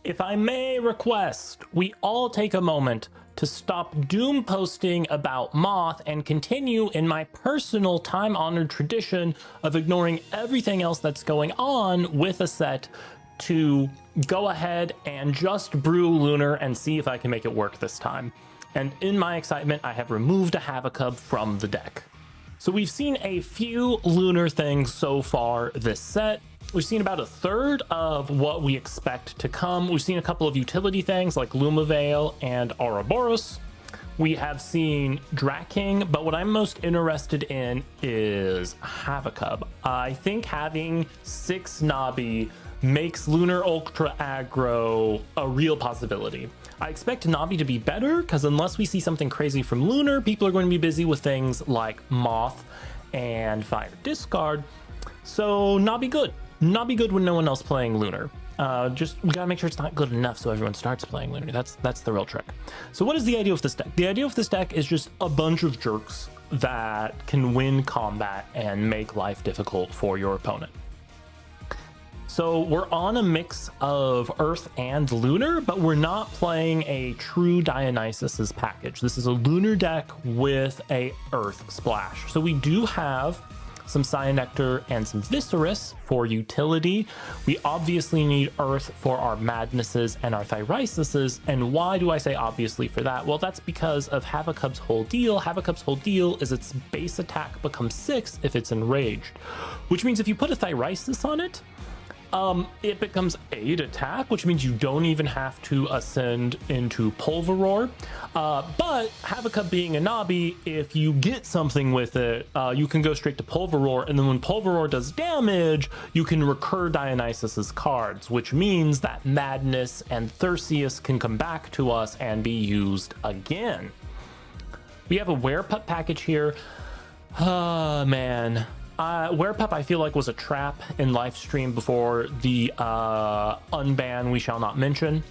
If I may request, we all take a moment to stop doom posting about Moth and continue in my personal time-honored tradition of ignoring everything else that's going on with a set to go ahead and just brew Lunar and see if I can make it work this time. And in my excitement, I have removed a Havocub from the deck. So we've seen a few Lunar things so far this set. We've seen about a third of what we expect to come. We've seen a couple of utility things like Lumavale and Ouroboros. We have seen Draking, but what I'm most interested in is Havocub. I think having 6 Nabi makes Lunar Ultra Agro a real possibility. I expect Nabi to be better, because unless we see something crazy from Lunar, people are going to be busy with things like Moth and Fire Discard. So Nabi good. Nabi good when no one else playing Lunar. Just we gotta make sure it's not good enough so everyone starts playing Lunar. That's the real trick. So what is the idea of this deck? The idea of this deck is just a bunch of jerks that can win combat and make life difficult for your opponent. So we're on a mix of Earth and Lunar, but we're not playing a true Dionysus's package. This is a Lunar deck with a Earth splash. So we do have some Cyanectar and some Viscerus for utility. We obviously need Earth for our Madnesses and our Thyrisuses. And why do I say obviously for that? Well, that's because of Havocub's whole deal. Havocub's whole deal is its base attack becomes 6 if it's enraged, which means if you put a Thyrisus on it, it becomes 8 attack, which means you don't even have to ascend into Pulveroar. But Havocub being a Nabi, if you get something with it, you can go straight to Pulveroar, and then when Pulveroar does damage, you can recur Dionysus's cards, which means that Madness and Thyrsius can come back to us and be used again. We have a Werepup package here. Man. Werepup I feel like was a trap in livestream before the unban we shall not mention.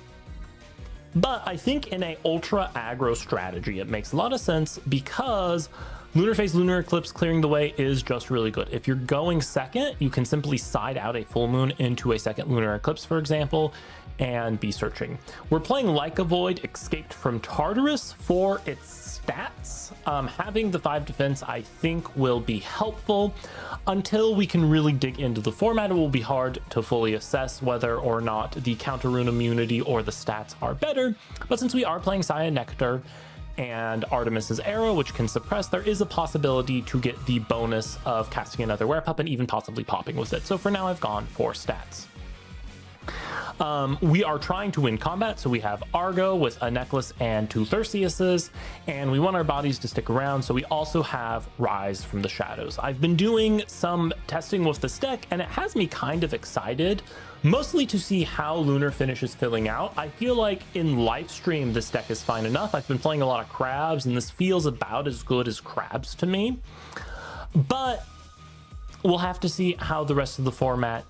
But I think in a ultra aggro strategy it makes a lot of sense because Lunar Phase, Lunar Eclipse clearing the way is just really good. If you're going second, you can simply side out a full moon into a second Lunar Eclipse, for example, and be searching. We're playing Like a Void, Escaped from Tartarus for its stats. Having the 5 defense I think will be helpful. Until we can really dig into the format, it will be hard to fully assess whether or not the counter rune immunity or the stats are better. But since we are playing Cyanectar and Artemis's Arrow, which can suppress, there is a possibility to get the bonus of casting another Werepup and even possibly popping with it. So for now I've gone for stats. We are trying to win combat, so we have Argo with a necklace and 2 Thyrsiuses, and we want our bodies to stick around, so we also have Rise from the Shadows. I've been doing some testing with this deck, and it has me kind of excited, mostly to see how Lunar finishes filling out. I feel like in livestream this deck is fine enough. I've been playing a lot of Crabs, and this feels about as good as Crabs to me, but we'll have to see how the rest of the format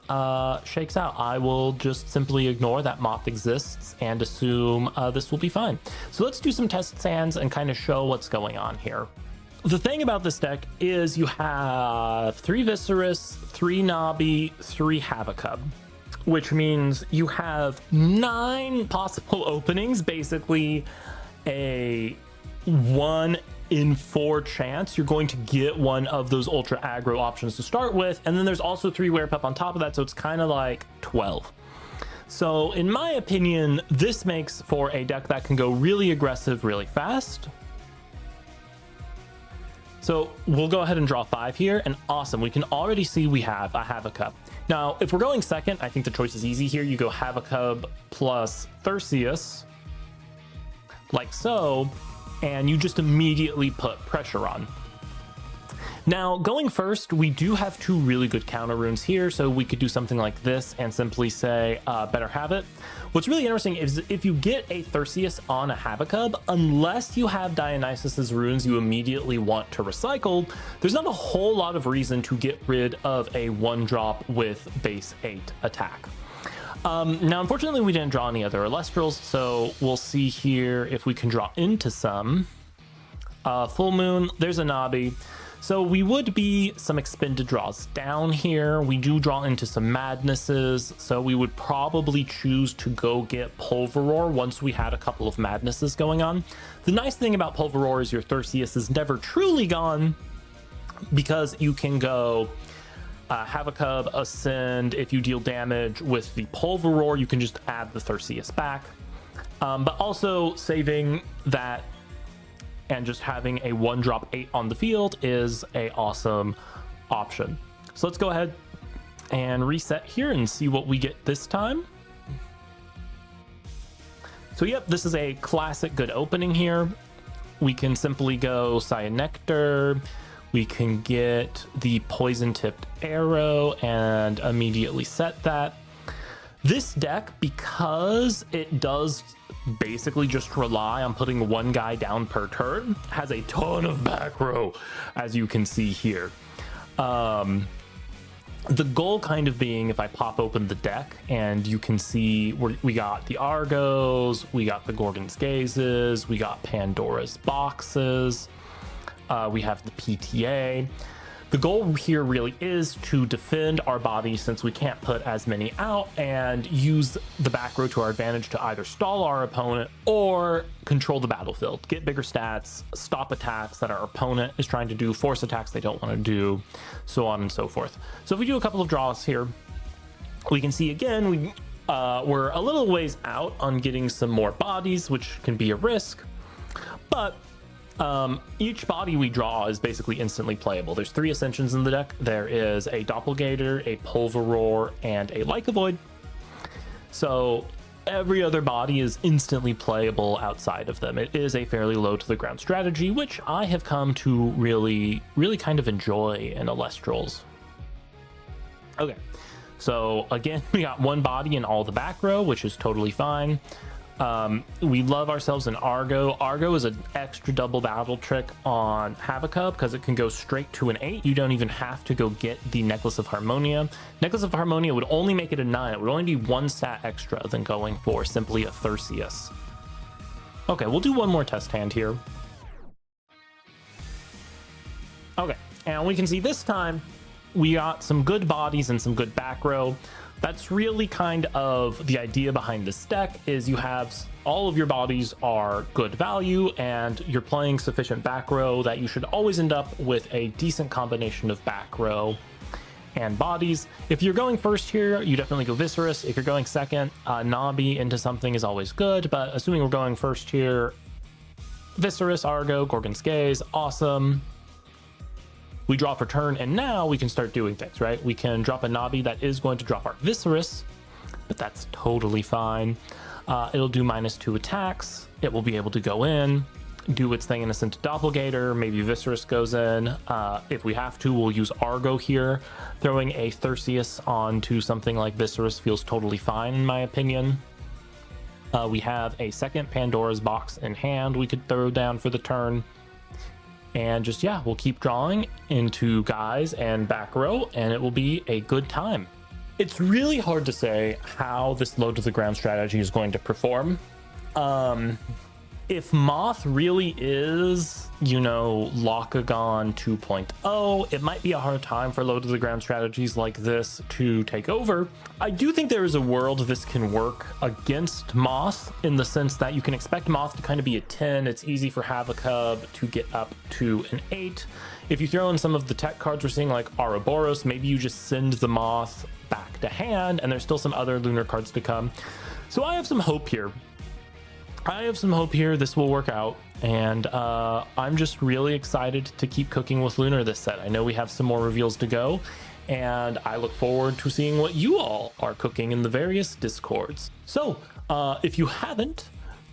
shakes out. I will just simply ignore that Moth exists and assume this will be fine. So let's do some test stands and kind of show what's going on here. The thing about this deck is you have 3 Viscerus, 3 Nabi, 3 Havocub, which means you have 9 possible openings, basically a 1 in 4 chance you're going to get one of those ultra aggro options to start with, and then there's also 3 Werepup on top of that, so it's kind of like 12. So in my opinion, this makes for a deck that can go really aggressive really fast. So we'll go ahead and draw 5 here, and awesome, we can already see we have a Havocub. Now if we're going second, I think the choice is easy here. You go Havocub plus Thyrsius like so, and you just immediately put pressure on. Now, going first, we do have 2 really good counter runes here, so we could do something like this and simply say, better have it. What's really interesting is if you get a Thyrsius on a Havocub, unless you have Dionysus's runes you immediately want to recycle, there's not a whole lot of reason to get rid of a 1-drop with base 8 attack. Now, unfortunately, we didn't draw any other Elestrals, so we'll see here if we can draw into some. Full Moon, there's a Nabi. So we would be some expended draws down here. We do draw into some madnesses, so we would probably choose to go get Pulveroar once we had a couple of madnesses going on. The nice thing about Pulveroar is your Thirsius is never truly gone, because you can go Havocub, Ascend. If you deal damage with the Pulveroar, you can just add the Thirsius back. But also saving that and just having a 1-drop 8 on the field is a awesome option. So let's go ahead and reset here and see what we get this time. So yep, this is a classic good opening here. We can simply go Cyanectar. We can get the poison tipped arrow and immediately set that. This deck, because it does basically just rely on putting one guy down per turn, has a ton of back row, as you can see here. The goal kind of being, if I pop open the deck and you can see we got the Argos, we got the Gorgon's Gazes, we got Pandora's Boxes, we have the PTA. The goal here really is to defend our body, since we can't put as many out, and use the back row to our advantage to either stall our opponent or control the battlefield, get bigger stats, stop attacks that our opponent is trying to do, force attacks they don't want to do, so on and so forth. So if we do a couple of draws here, we can see again we're a little ways out on getting some more bodies, which can be a risk, but each body we draw is basically instantly playable. There's 3 Ascensions in the deck. There is a Doppelgator, a Pulveroar, and a Lycovoid. So every other body is instantly playable outside of them. It is a fairly low to the ground strategy, which I have come to really kind of enjoy in Elestrals. Okay, so again, we got one body in all the back row, which is totally fine. We love ourselves an Argo. Argo is an extra double battle trick on Havocub because it can go straight to an 8. You don't even have to go get the Necklace of Harmonia. Necklace of Harmonia would only make it a 9. It would only be 1 stat extra than going for simply a Thirsius. Okay, we'll do one more test hand here. Okay, and we can see this time we got some good bodies and some good back row. That's really kind of the idea behind this deck, is you have all of your bodies are good value and you're playing sufficient back row that you should always end up with a decent combination of back row and bodies. If you're going first here, you definitely go Viscerus. If you're going second, Nabi into something is always good, but assuming we're going first here, Viscerus, Argo, Gorgon's Gaze, awesome. We draw for turn, and now we can start doing things, right? We can drop a Nabi that is going to drop our Viscerus, but that's totally fine. It'll do -2 attacks. It will be able to go in, do its thing, Innocent Doppelgator. Maybe Viscerus goes in. If we have to, we'll use Argo here. Throwing a Thirsius onto something like Viscerus feels totally fine, in my opinion. We have a second Pandora's Box in hand we could throw down for the turn. And just, yeah, we'll keep drawing into guys and back row, and it will be a good time. It's really hard to say how this low to the ground strategy is going to perform. If Moth really is, you know, Locagon 2.0, it might be a hard time for low to the ground strategies like this to take over. I do think there is a world this can work against Moth, in the sense that you can expect Moth to kind of be a 10. It's easy for Havocub to get up to an 8. If you throw in some of the tech cards we're seeing, like Ouroboros, maybe you just send the Moth back to hand, and there's still some other lunar cards to come. So I have some hope here. This will work out, and I'm just really excited to keep cooking with Lunar this set. I know we have some more reveals to go, and I look forward to seeing what you all are cooking in the various Discords. So if you haven't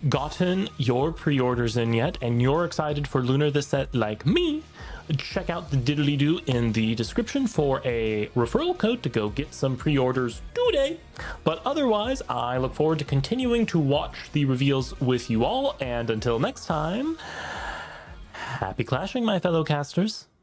gotten your pre-orders in yet and you're excited for Lunar this set like me, check out the diddly-do in the description for a referral code to go get some pre-orders today. But otherwise, I look forward to continuing to watch the reveals with you all, and until next time, happy clashing, my fellow casters.